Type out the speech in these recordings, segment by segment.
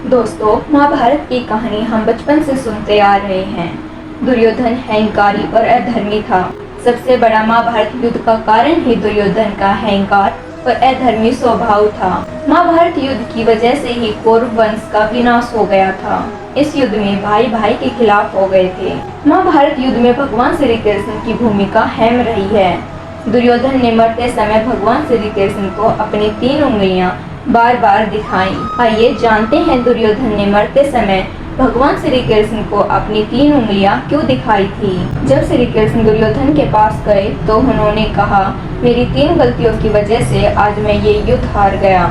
दोस्तों, महाभारत की कहानी हम बचपन से सुनते आ रहे हैं। दुर्योधन अहंकारी और अधर्मी था। सबसे बड़ा महाभारत युद्ध का कारण ही दुर्योधन का अहंकार और अधर्मी स्वभाव था। महाभारत युद्ध की वजह से ही कौरव वंश का विनाश हो गया था। इस युद्ध में भाई भाई के खिलाफ हो गए थे। महाभारत युद्ध में भगवान श्री कृष्ण की भूमिका अहम रही है। दुर्योधन ने मरते समय भगवान श्री कृष्ण को अपनी 3 उंगलियां बार बार दिखाई। आइए जानते हैं दुर्योधन ने मरते समय भगवान श्री कृष्ण को अपनी 3 उंगलियां क्यों दिखाई थी। जब श्री कृष्ण दुर्योधन के पास गए तो उन्होंने कहा, मेरी 3 गलतियों की वजह से आज मैं ये युद्ध हार गया।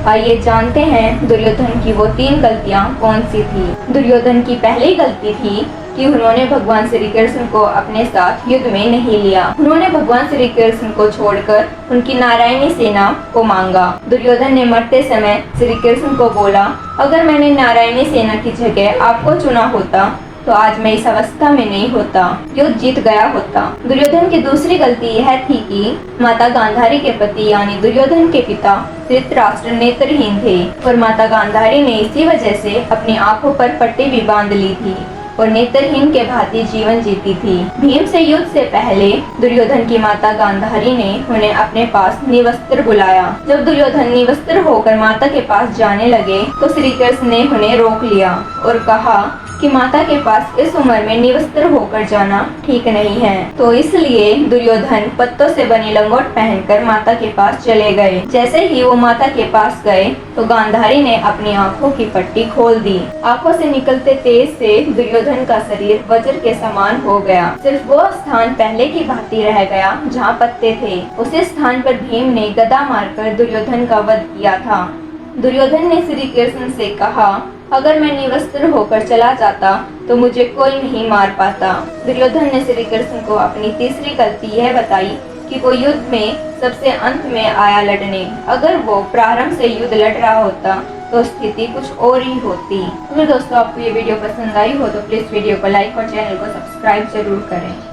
आइए जानते हैं दुर्योधन की वो 3 गलतियां कौन सी थी। दुर्योधन की पहली गलती थी कि उन्होंने भगवान श्री कृष्ण को अपने साथ युद्ध में नहीं लिया। उन्होंने भगवान श्री कृष्ण को छोड़कर उनकी नारायणी सेना को मांगा। दुर्योधन ने मरते समय श्री कृष्ण को बोला, अगर मैंने नारायणी सेना की जगह आपको चुना होता तो आज मैं इस अवस्था में नहीं होता, युद्ध जीत गया होता। दुर्योधन की दूसरी गलती यह थी कि माता गांधारी के पति यानी दुर्योधन के पिता धृतराष्ट्र नेत्रहीन थे और माता गांधारी ने इसी वजह से अपनी आंखों पर पट्टी भी बांध ली थी और नेत्रहीन के भांति जीवन जीती थी। भीम से युद्ध से पहले दुर्योधन की माता गांधारी ने उन्हें अपने पास निवस्त्र बुलाया। जब दुर्योधन निवस्त्र होकर माता के पास जाने लगे तो श्री कृष्ण ने उन्हें रोक लिया और कहा कि माता के पास इस उम्र में निवस्त्र होकर जाना ठीक नहीं है। तो इसलिए दुर्योधन पत्तों से बनी लंगोट पहनकर माता के पास चले गए। जैसे ही वो माता के पास गए तो गांधारी ने अपनी आंखों की पट्टी खोल दी। आंखों से निकलते तेज से दुर्योधन का शरीर वज्र के समान हो गया। सिर्फ वो स्थान पहले की भांति रह गया जहाँ पत्ते थे। उसी स्थान पर भीम ने गदा मारकर दुर्योधन का वध किया था। दुर्योधन ने श्री कृष्ण से कहा, अगर मैं निवस्त्र होकर चला जाता तो मुझे कोई नहीं मार पाता। दुर्योधन ने श्री कृष्ण को अपनी तीसरी गलती यह बताई कि वो युद्ध में सबसे अंत में आया लड़ने। अगर वो प्रारंभ से युद्ध लड़ रहा होता तो स्थिति कुछ और ही होती। अगर दोस्तों आपको ये वीडियो पसंद आई हो तो प्लीज वीडियो को लाइक और चैनल को सब्सक्राइब जरूर करें।